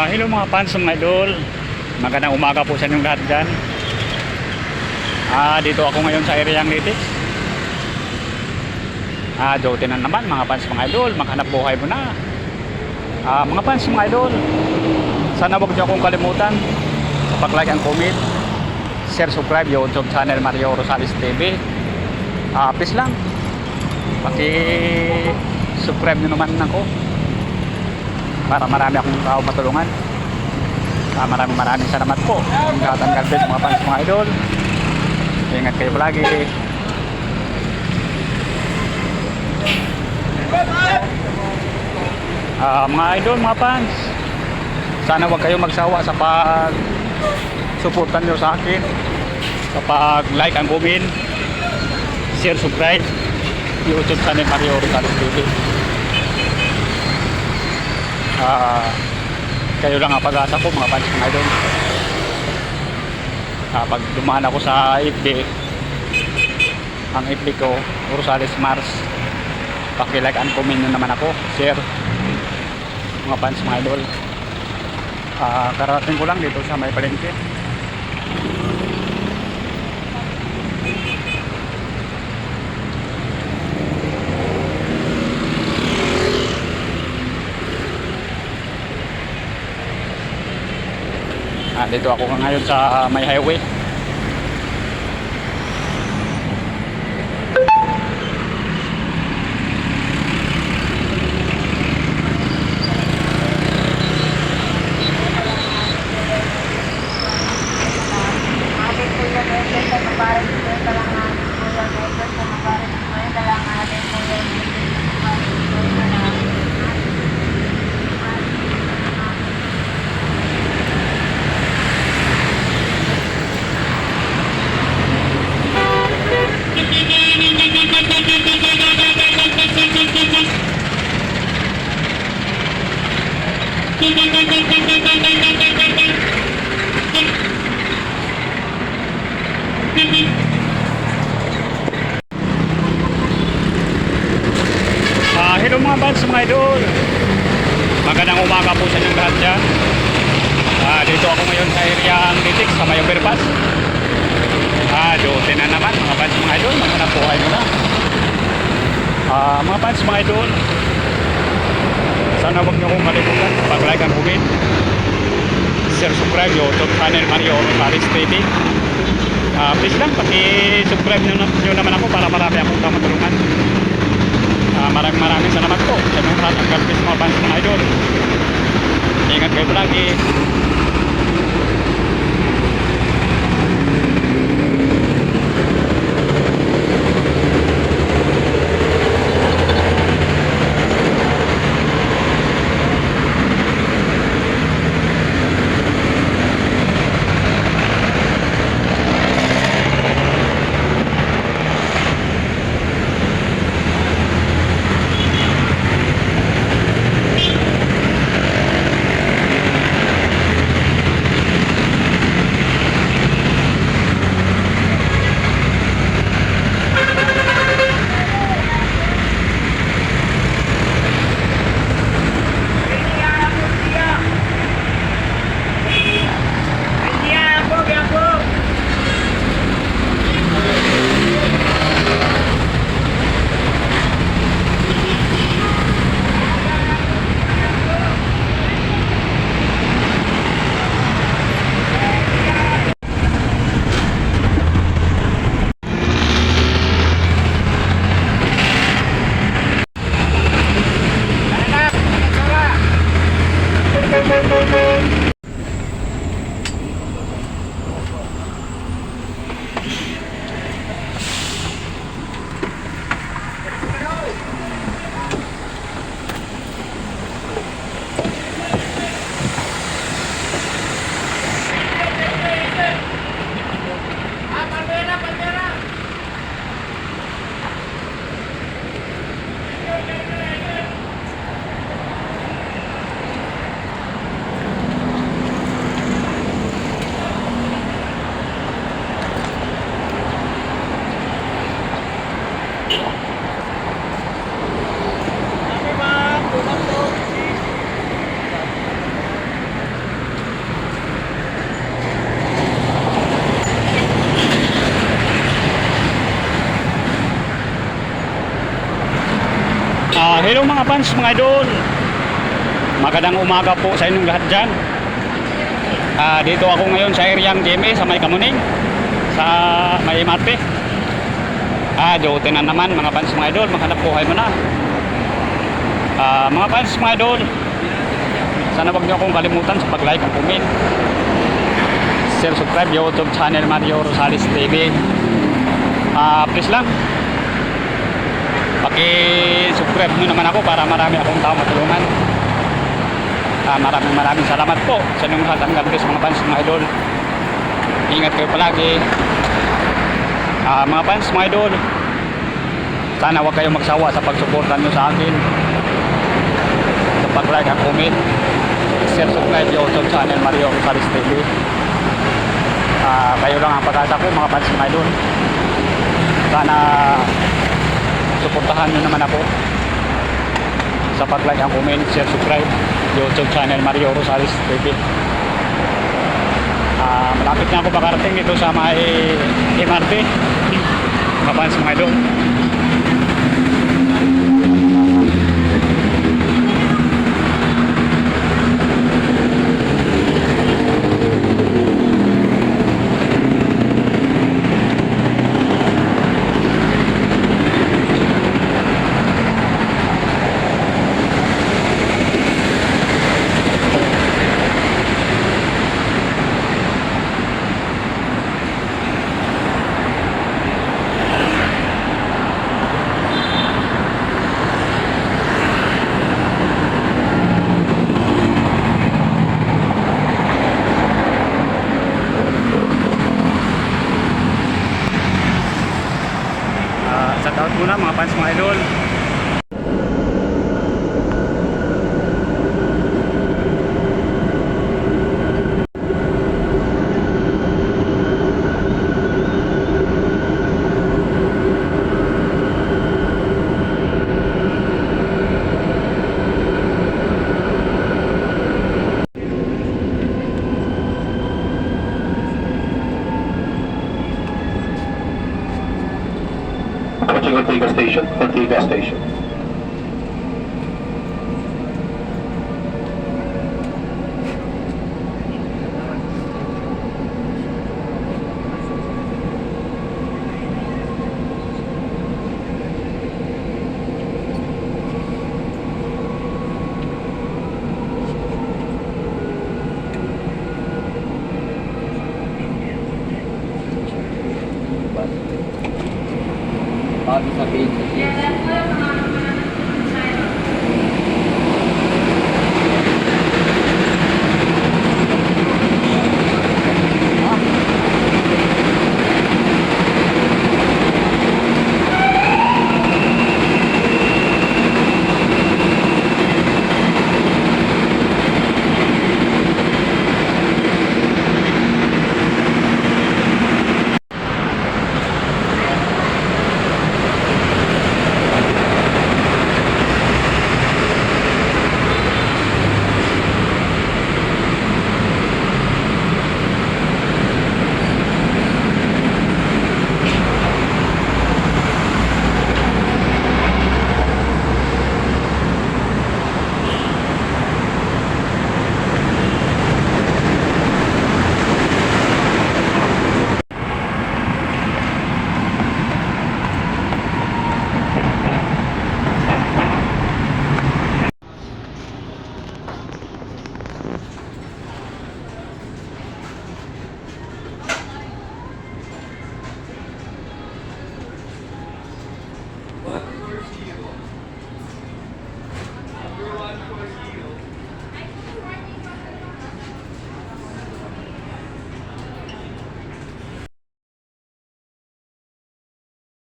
Hello mga fans, mga idol. Magandang umaga po sa inyong lahat dyan. Dito ako ngayon sa area ng Litix. Duty na naman mga fans, mga idol. Maghanap buhay mo na. Mga fans, mga idol, sana huwag niyo akong kalimutan sa pag-like and comment, share, subscribe YouTube channel Mario Rosales TV. Please lang, paki-subscribe nyo naman ako para marami akong tao matulungan. Maraming salamat po. God bless mga fans, mga idol. Ingat kayo palagi. Mga idol, mga fans, sana huwag kayo magsawa sa pag-suportan nyo sa akin, sa pag-like and comment, share, subscribe YouTube channel Mario Rosales TV. Kayo lang ang pag-asa ko mga fans, mga idol. Pag dumaan ako sa FB, ang FB ko Rosales Mars, paki-like and comment nyo naman ako, share mga fans, mga idol. Karating ko lang dito sa may palengke. Dito ako ngayon sa may highway. Hello mga fans, mga idol. Magandang umaga po sa inyong lahat dyan. Dito ako ngayon sa area ng Litix sa may overpass. Duty na naman mga fans, mga idol. Magandang buhay mo na. Mga fans, mga idol, sana huwag niyo akong kalimutan pag-like and comment, share, subscribe YouTube channel Mario Rosales TV. Please lang, paki-subscribe nyo naman ako para marami akong matulungan. Maraming salamat po sa inyong lahat. God bless mga fans, mga idol. Ingat kayo palagi. Hello mga fans, mga idol. Magandang umaga po sa inyong lahat dyan. Dito ako ngayon sa areang GMA sa May Kamuning, sa May MRT. Duty na naman mga fans, mga idol. Maghanap buhay mo na. Mga fans, mga idol, sana wag niyo akong kalimutan sa pag-like at comment. Share, subscribe YouTube channel Mario Rosales TV. Please lang, paki-subscribe nyo naman ako para marami akong tao matulungan. Maraming salamat po sa inyong lahat. Ang God bless mga fans, mga idol. Ingat kayo palagi. Mga fans, mga idol, sana huwag kayong magsawa sa pagsuportan nyo sa akin, sa pag-like at comment. Share, subscribe YouTube channel Mario Rosales TV. Kayo lang ang pag-asa ko mga fans, mga idol. Sana suportahan nyo naman ako sa pag-like and comment, share, subscribe YouTube channel Mario Rosales TV. Malapit na ako makarating dito sa may MRT mga fans, mga idol. Shout out muna mga fans, mga idol. Approaching Ortiga Station, Ortiga Station. Bago sabihin sa